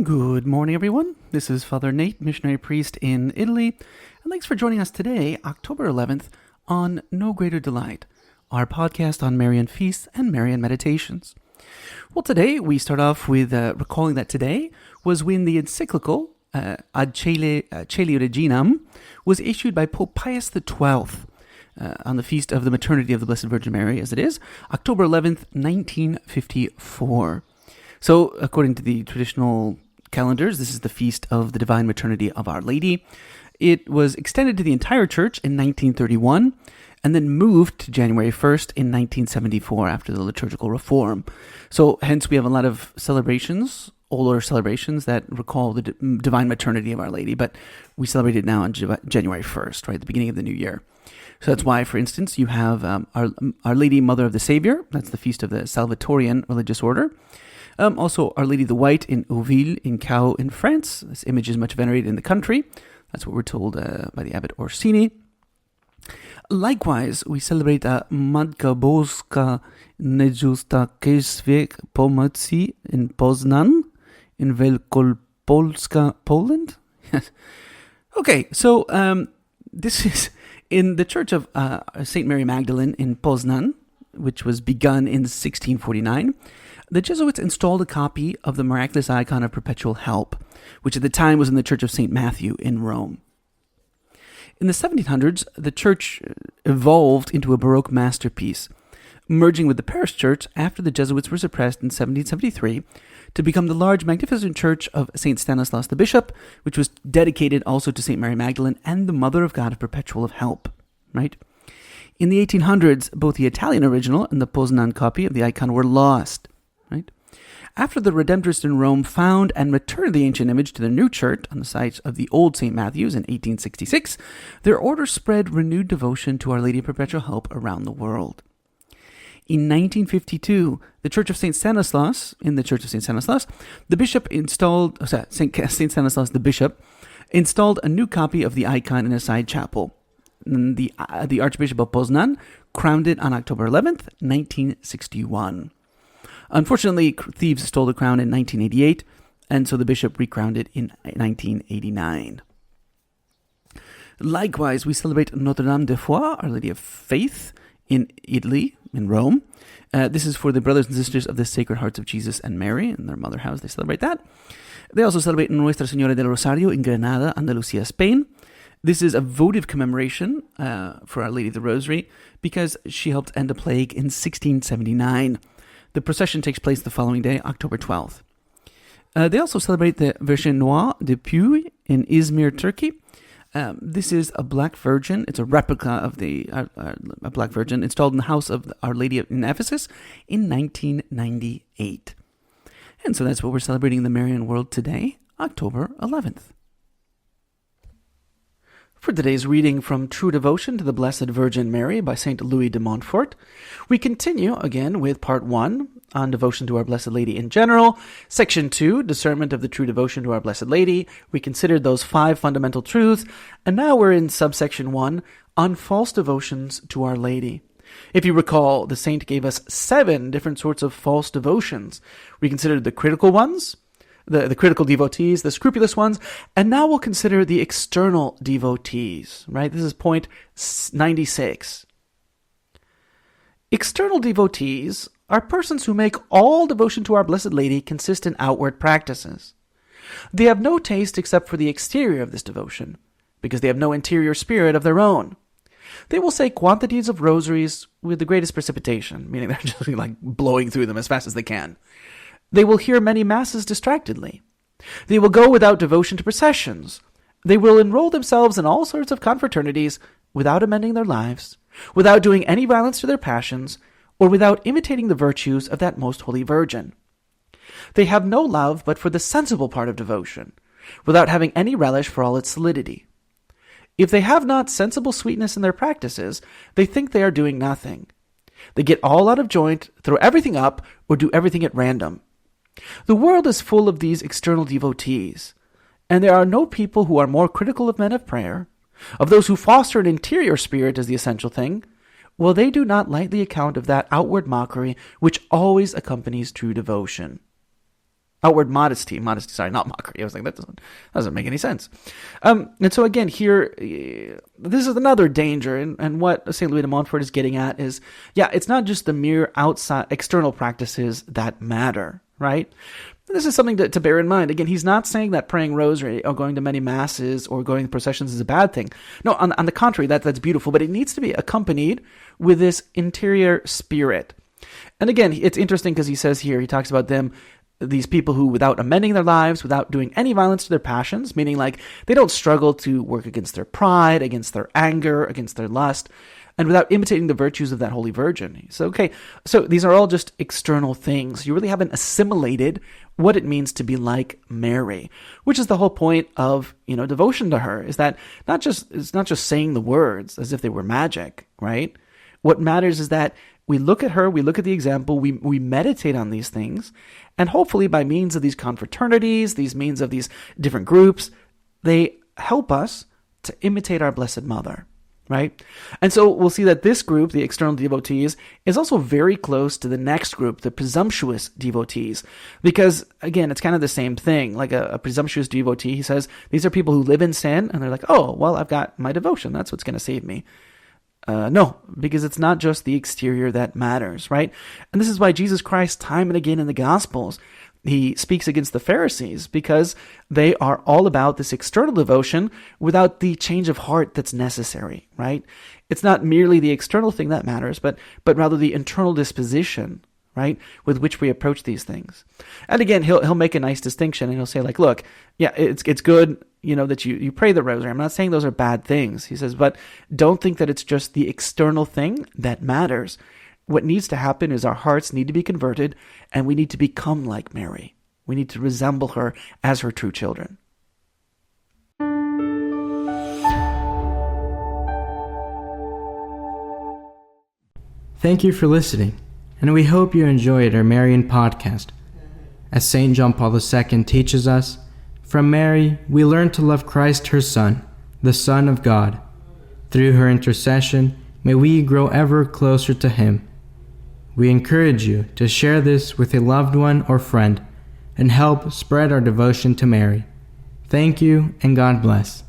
Good morning, everyone. This is Father Nate, missionary priest in Italy, and thanks for joining us today, October 11th, on No Greater Delight, our podcast on Marian feasts and Marian meditations. Well, today we start off with recalling that today was when the encyclical Ad Celi Reginam was issued by Pope Pius XII on the feast of the Maternity of the Blessed Virgin Mary, as it is, October 11th, 1954. So, according to the traditional calendars, this is the feast of the Divine Maternity of Our Lady. It was extended to the entire church in 1931 and then moved to January 1st in 1974 after the liturgical reform. So hence we have a lot of celebrations, older celebrations that recall the Divine Maternity of Our Lady, but we celebrate it now on January 1st, right, the beginning of the new year. So that's why, for instance, you have Our Lady, Mother of the Savior. That's the feast of the Salvatorian religious order. Also, Our Lady the White in Auville, in Caux, in France. This image is much venerated in the country. That's what we're told by the Abbot Orsini. Likewise, we celebrate Matka Boża Nieustającej Pomocy in Poznan, in Wielkopolska, Poland. Okay, so this is in the Church of Saint Mary Magdalene in Poznan, which was begun in 1649. The Jesuits installed a copy of the miraculous icon of perpetual help, which at the time was in the Church of St. Matthew in Rome. In the 1700s, the church evolved into a Baroque masterpiece, merging with the parish church after the Jesuits were suppressed in 1773 to become the large, magnificent church of St. Stanislaus the Bishop, which was dedicated also to St. Mary Magdalene and the Mother of God of Perpetual Help, right? In the 1800s, both the Italian original and the Poznan copy of the icon were lost. Right? After the Redemptorists in Rome found and returned the ancient image to the new church on the site of the old St. Matthew's in 1866, their order spread renewed devotion to Our Lady of Perpetual Help around the world. In 1952, the Church of St. Stanislaus, the bishop installed, St. Stanislaus the Bishop, installed a new copy of the icon in a side chapel. And the Archbishop of Poznan crowned it on October 11th, 1961. Unfortunately, thieves stole the crown in 1988, and so the bishop recrowned it in 1989. Likewise, we celebrate Notre Dame de Foi, Our Lady of Faith, in Italy, in Rome. This is for the brothers and sisters of the Sacred Hearts of Jesus and Mary, in their mother house. They celebrate that. They also celebrate Nuestra Señora del Rosario in Granada, Andalusia, Spain. This is a votive commemoration for Our Lady of the Rosary because she helped end a plague in 1679. The procession takes place the following day, October 12th. They also celebrate the Virgin Noire de Puy in Izmir, Turkey. This is a Black Virgin. It's a replica of a Black Virgin installed in the house of Our Lady in Ephesus in 1998. And so that's what we're celebrating in the Marian world today, October 11th. For today's reading from True Devotion to the Blessed Virgin Mary by St. Louis de Montfort, we continue again with Part 1 on devotion to Our Blessed Lady in general, Section 2, Discernment of the True Devotion to Our Blessed Lady. We considered those 5 fundamental truths, and now we're in subsection 1 on false devotions to Our Lady. If you recall, the saint gave us 7 different sorts of false devotions. We considered the critical ones, the critical devotees, the scrupulous ones, and now we'll consider the external devotees, right? This is point 96. External devotees are persons who make all devotion to Our Blessed Lady consist in outward practices. They have no taste except for the exterior of this devotion, because they have no interior spirit of their own. They will say quantities of rosaries with the greatest precipitation, meaning they're just like blowing through them as fast as they can. They will hear many masses distractedly. They will go without devotion to processions. They will enroll themselves in all sorts of confraternities without amending their lives, without doing any violence to their passions, or without imitating the virtues of that most holy Virgin. They have no love but for the sensible part of devotion, without having any relish for all its solidity. If they have not sensible sweetness in their practices, they think they are doing nothing. They get all out of joint, throw everything up, or do everything at random. The world is full of these external devotees, and there are no people who are more critical of men of prayer, of those who foster an interior spirit as the essential thing, while they do not lightly account of that outward mockery which always accompanies true devotion. Outward modesty, sorry, not mockery. I was like, that doesn't make any sense. And so again, here, this is another danger, and what St. Louis de Montfort is getting at is, it's not just the mere outside, external practices that matter, right? This is something to bear in mind. Again, he's not saying that praying rosary or going to many masses or going to processions is a bad thing. No, on the contrary, that's beautiful, but it needs to be accompanied with this interior spirit. And again, it's interesting because he says here, he talks about these people who, without amending their lives, without doing any violence to their passions, meaning like they don't struggle to work against their pride, against their anger, against their lust, and without imitating the virtues of that Holy Virgin. So, so these are all just external things. You really haven't assimilated what it means to be like Mary, which is the whole point of, devotion to her, is that it's not just saying the words as if they were magic, right? What matters is that we look at her, we look at the example, we meditate on these things, and hopefully by means of these confraternities, these means of these different groups, they help us to imitate our Blessed Mother, right? And so we'll see that this group, the external devotees, is also very close to the next group, the presumptuous devotees, because again, it's kind of the same thing. Like a presumptuous devotee, he says, these are people who live in sin, and they're like, oh, well, I've got my devotion, that's what's going to save me. No, because it's not just the exterior that matters, right? And this is why Jesus Christ, time and again in the Gospels, he speaks against the Pharisees, because they are all about this external devotion without the change of heart that's necessary, right? It's not merely the external thing that matters, but rather the internal disposition, right, with which we approach these things. And again, he'll make a nice distinction, and he'll say, like, look, it's good, that you pray the rosary. I'm not saying those are bad things. He says, but don't think that it's just the external thing that matters. What needs to happen is our hearts need to be converted, and we need to become like Mary. We need to resemble her as her true children. Thank you for listening, and we hope you enjoyed our Marian podcast. As St. John Paul II teaches us, from Mary we learn to love Christ, her Son, the Son of God. Through her intercession, may we grow ever closer to Him. We encourage you to share this with a loved one or friend and help spread our devotion to Mary. Thank you, and God bless.